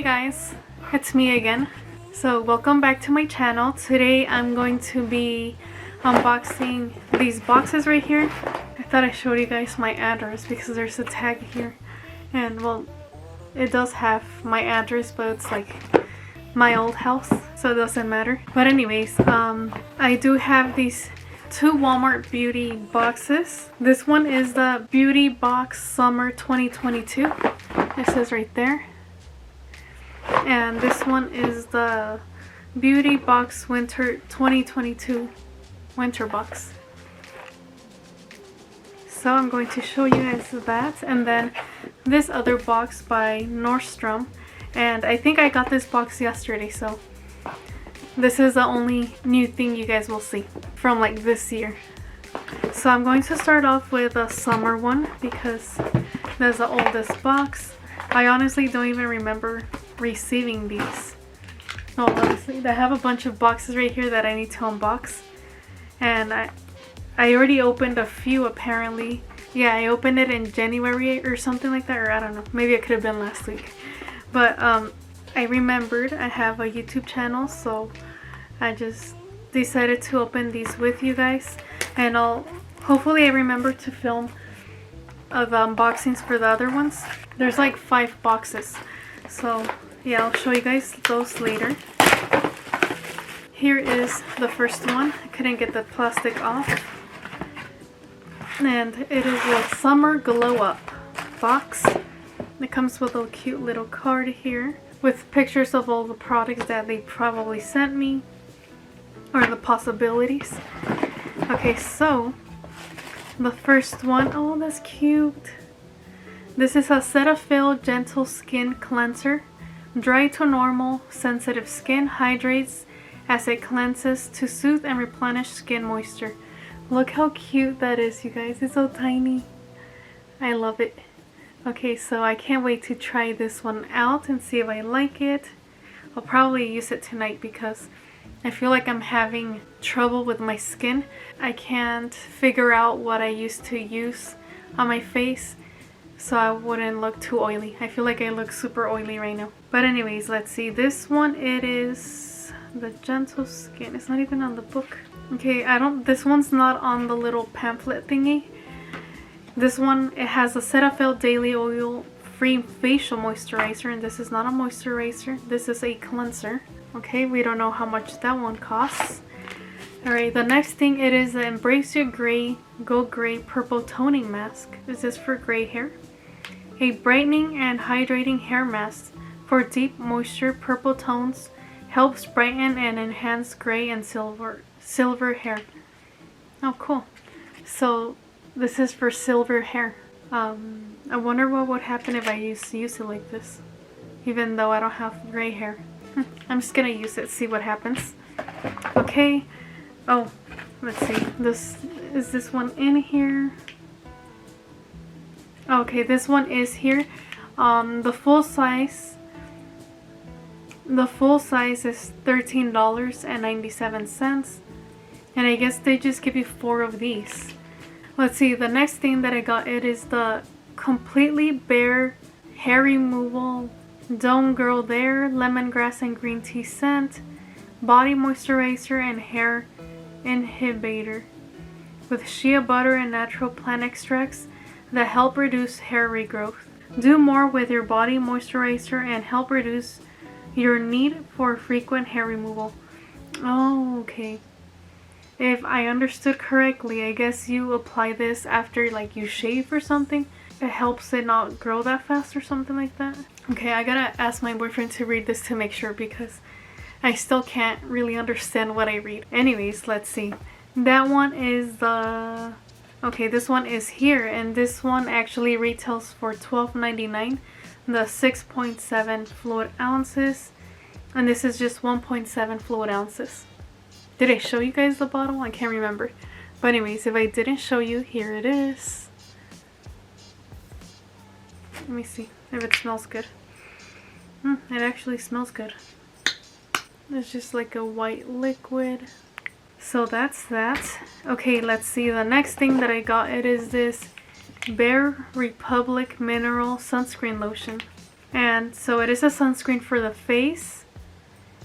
Hey guys, it's me again. So welcome back to my channel. Today I'm going to be unboxing these boxes right here. I thought I showed you guys my address because there's a tag here, and well, it does have my address, but it's like my old house, so it doesn't matter. But anyways, I do have these two Walmart beauty boxes. This one is the Beauty Box Summer 2022. It says right there. And this one is the Beauty Box Winter 2022 Winter Box. So I'm going to show you guys that, and then this other box by Nordstrom. And I think I got this box yesterday, so this is the only new thing you guys will see from like this year. So I'm going to start off with a summer one because that's the oldest box. I honestly don't even remember receiving these. No, honestly, I have a bunch of boxes right here that I need to unbox, and I already opened a few apparently. Yeah, I opened it in January or something like that, or I don't know, maybe it could have been last week. But I remembered I have a YouTube channel, so I just decided to open these with you guys, and hopefully I remember to film of unboxings for the other ones. There's like 5 boxes, so yeah, I'll show you guys those later. Here is the first one. I couldn't get the plastic off, and it is a Summer Glow Up box. It comes with a cute little card here with pictures of all the products that they probably sent me, or the possibilities. Okay, so the first one, oh, that's cute. This is a Cetaphil Gentle Skin Cleanser. Dry to normal, sensitive skin hydrates as it cleanses to soothe and replenish skin moisture. Look how cute that is, you guys. It's so tiny. I love it. Okay, so I can't wait to try this one out and see if I like it. I'll probably use it tonight because I feel like I'm having trouble with my skin. I can't figure out what I used to use on my face so I wouldn't look too oily. I feel like I look super oily right now. But anyways, let's see. This one, it is the Gentle Skin. It's not even on the book. Okay, this one's not on the little pamphlet thingy. This one, it has a Cetaphil Daily Oil Free Facial Moisturizer, and this is not a moisturizer. This is a cleanser. Okay, we don't know how much that one costs. Alright, the next thing, it is the Embrace Your Gray Go Gray Purple Toning Mask. This is for gray hair. A brightening and hydrating hair mask for deep moisture purple tones. Helps brighten and enhance gray and silver hair. Oh, cool. So this is for silver hair. I wonder what would happen if I use it like this, even though I don't have gray hair. I'm just gonna use it, see what happens. Okay. Oh, let's see. Is this one in here? Okay, this one is here. The full size is $13.97, and I guess they just give you 4 of these. Let's see, the next thing that I got, it is the Completely Bare Hair Removal Don't Girl There Lemongrass and Green Tea Scent Body Moisturizer and Hair Inhibitor with shea butter and natural plant extracts that help reduce hair regrowth. Do more with your body moisturizer and help reduce your need for frequent hair removal. Oh, okay. If I understood correctly, I guess you apply this after like you shave or something. It helps it not grow that fast or something like that. Okay, I gotta ask my boyfriend to read this to make sure because I still can't really understand what I read. Anyways, let's see. That one is the... Okay, this one is here, and this one actually retails for $12.99. The 6.7 fluid ounces, and this is just 1.7 fluid ounces. Did I show you guys the bottle? I can't remember. But anyways, if I didn't show you, here it is. Let me see if it smells good. It actually smells good. It's just like a white liquid. So that's that. Okay, let's see. The next thing that I got, it is this Bare Republic Mineral Sunscreen Lotion. And so it is a sunscreen for the face,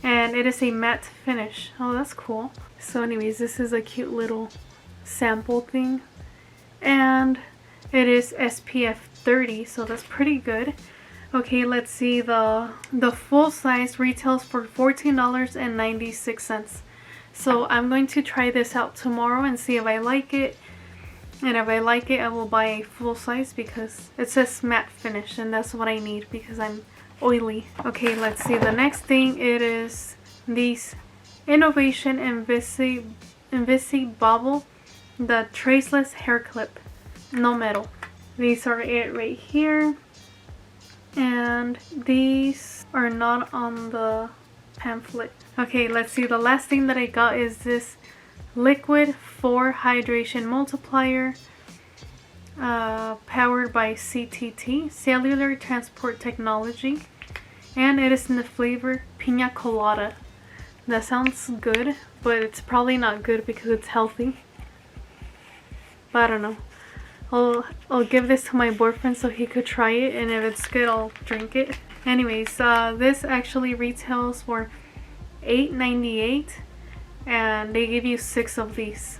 and it is a matte finish. Oh, that's cool. So anyways, this is a cute little sample thing, and it is SPF 30, so that's pretty good. Okay, let's see, the full size retails for $14.96. So I'm going to try this out tomorrow and see if I like it. And if I like it, I will buy a full size because it says matte finish, and that's what I need because I'm oily. Okay, let's see the next thing. It is these Innovation Invisi Bobble, the traceless hair clip, no metal. These are it right here, and these are not on the pamphlet. Okay, let's see, the last thing that I got is this Liquid 4 Hydration Multiplier, powered by CTT, Cellular Transport Technology, and it is in the flavor Pina Colada. That sounds good, but it's probably not good because it's healthy. But I don't know. I'll give this to my boyfriend so he could try it, and if it's good, I'll drink it. Anyways, this actually retails for $8.98, and they give you 6 of these.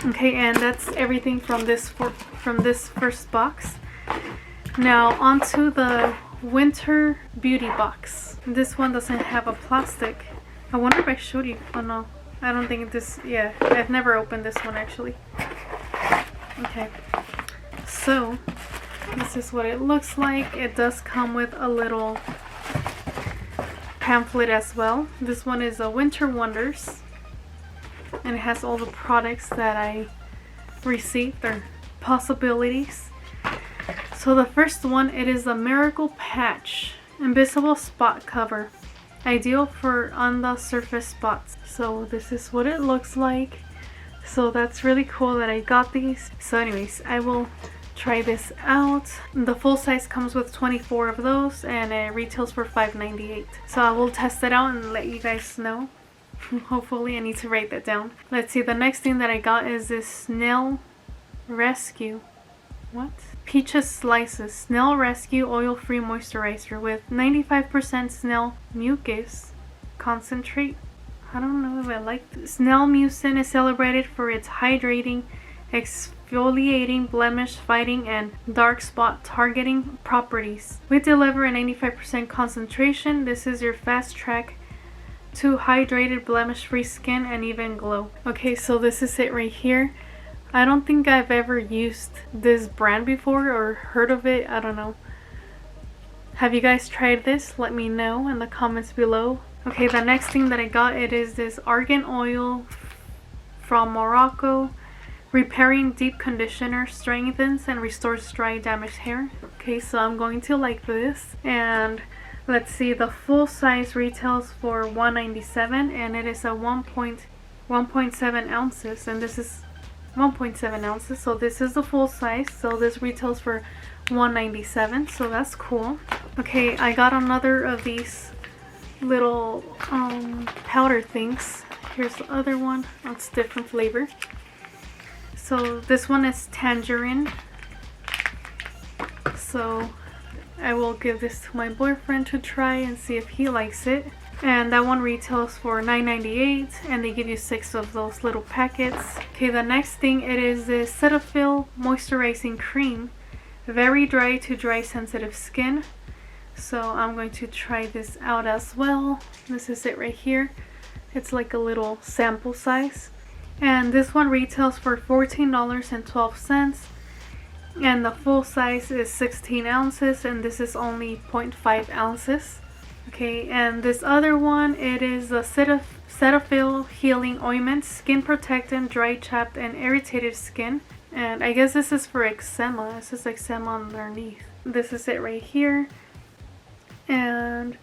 Okay, and that's everything from this first box. Now onto the winter beauty box. This one doesn't have a plastic. I wonder if I showed you. Oh no, I don't think this. Yeah, I've never opened this one actually. Okay, so this is what it looks like. It does come with a little pamphlet as well. This one is a Winter Wonders, and it has all the products that I received, or possibilities. So the first one, it is a Miracle Patch Invisible Spot Cover, ideal for on the surface spots. So this is what it looks like. So that's really cool that I got these. So anyways, I will try this out. The full size comes with 24 of those, and it retails for $5.98. So I will test it out and let you guys know. Hopefully. I need to write that down. Let's see, the next thing that I got is this Snail Rescue. What? Peaches Slices Snail Rescue Oil-Free Moisturizer with 95% snail mucus concentrate. I don't know if I like this. Snail mucin is celebrated for its hydrating, exfoliating, blemish fighting, and dark spot targeting properties. We deliver a 95% concentration. This is your fast track to hydrated, blemish-free skin and even glow. Okay, so this is it right here. I don't think I've ever used this brand before or heard of it. I don't know. Have you guys tried this? Let me know in the comments below. Okay, the next thing that I got, it is this Argan Oil from Morocco. Repairing Deep Conditioner, strengthens and restores dry, damaged hair. Okay, so I'm going to like this. And let's see, the full size retails for $1.97, and it is a 1.7 ounces, and this is 1.7 ounces. So this is the full size. So this retails for $1.97, so that's cool. Okay, I got another of these little powder things. Here's the other one. Oh, it's different flavor. So this one is tangerine. So I will give this to my boyfriend to try and see if he likes it. And that one retails for $9.98, and they give you 6 of those little packets. Okay, the next thing, it is the Cetaphil Moisturizing Cream. Very dry to dry sensitive skin. So I'm going to try this out as well. This is it right here. It's like a little sample size. And this one retails for $14.12. And the full size is 16 ounces, and this is only 0.5 ounces. Okay, and this other one, it is the Cetaphil Healing Ointment, Skin Protectant, Dry, Chapped, and Irritated Skin. And I guess this is for eczema. This is eczema underneath. This is it right here. And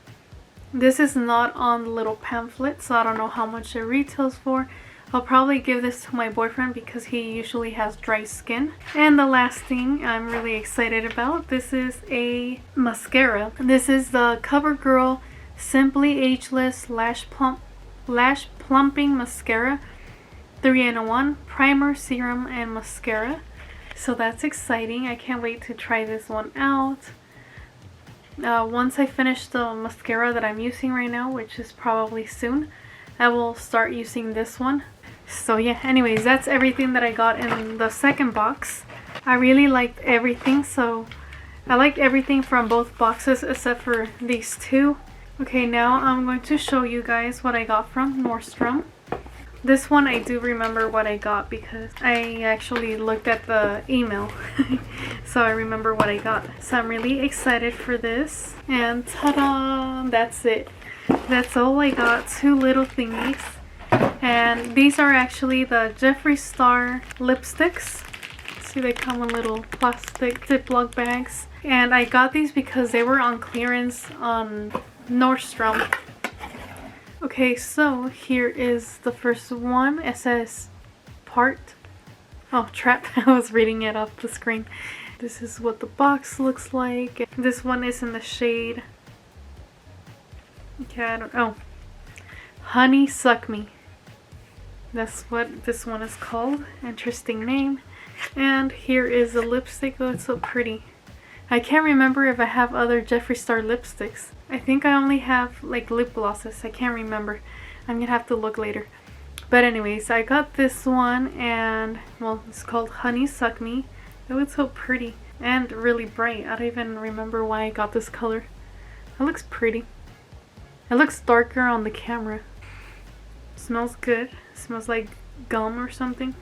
this is not on the little pamphlet, so I don't know how much it retails for. I'll probably give this to my boyfriend because he usually has dry skin. And the last thing I'm really excited about, this is a mascara. This is the CoverGirl Simply Ageless Lash Plumping Mascara, 3-in-1 primer, serum, and mascara. So that's exciting. I can't wait to try this one out. Once I finish the mascara that I'm using right now, which is probably soon, I will start using this one. So yeah, anyways, that's everything that I got in the second box. I really liked everything, so I liked everything from both boxes except for these two. Okay, now I'm going to show you guys what I got from Nordstrom. This one I do remember what I got because I actually looked at the email. So I remember what I got. So I'm really excited for this. And ta-da! That's it. That's all I got. 2 little thingies. And these are actually the Jeffree Star lipsticks. See, they come in little plastic Ziploc bags. And I got these because they were on clearance on Nordstrom. Okay, so here is the first one. It says trap. I was reading it off the screen. This is what the box looks like. This one is in the shade, Honey Suck Me. That's what this one is called. Interesting name. And here is the lipstick. Oh, it's so pretty. I can't remember if I have other Jeffree Star lipsticks. I think I only have like lip glosses. I can't remember. I'm gonna have to look later. But anyways, I got this one, and well, it's called Honey Suck Me. It looks so pretty and really bright. I don't even remember why I got this color. It looks pretty. It looks darker on the camera. It smells good. It smells like gum or something.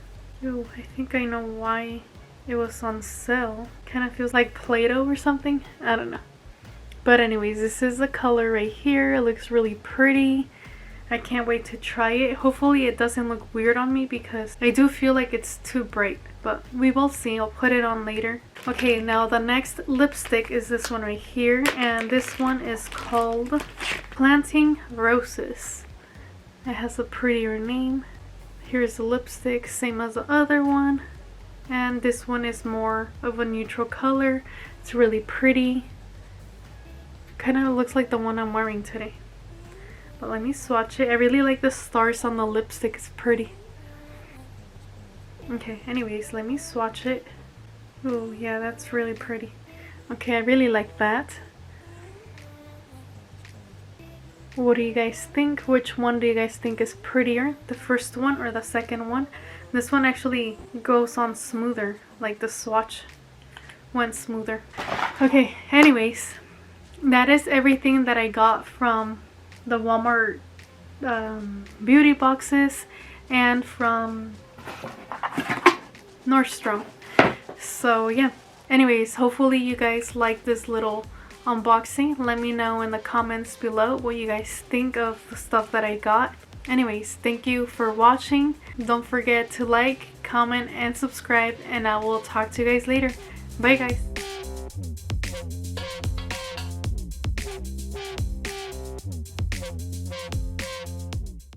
Ooh, I think I know why it was on sale. Kind of feels like Play-Doh or something. I don't know. But anyways, this is the color right here. It looks really pretty. I can't wait to try it. Hopefully it doesn't look weird on me because I do feel like it's too bright. But we will see. I'll put it on later. Okay, now the next lipstick is this one right here. And this one is called Planting Roses. It has a prettier name. Here's the lipstick, same as the other one. And this one is more of a neutral color. It's really pretty. Kind of looks like the one I'm wearing today. But let me swatch it. I really like the stars on the lipstick. It's pretty. Okay, anyways, let me swatch it. Oh, yeah, that's really pretty. Okay, I really like that. What do you guys think? Which one do you guys think is prettier? The first one or the second one? This one actually goes on smoother. Like the swatch went smoother. Okay, anyways, that is everything that I got from the Walmart beauty boxes and from Nordstrom. So yeah, anyways, hopefully you guys like this little unboxing. Let me know in the comments below what you guys think of the stuff that I got. Anyways, thank you for watching. Don't forget to like, comment, and subscribe, and I will talk to you guys later. Bye guys.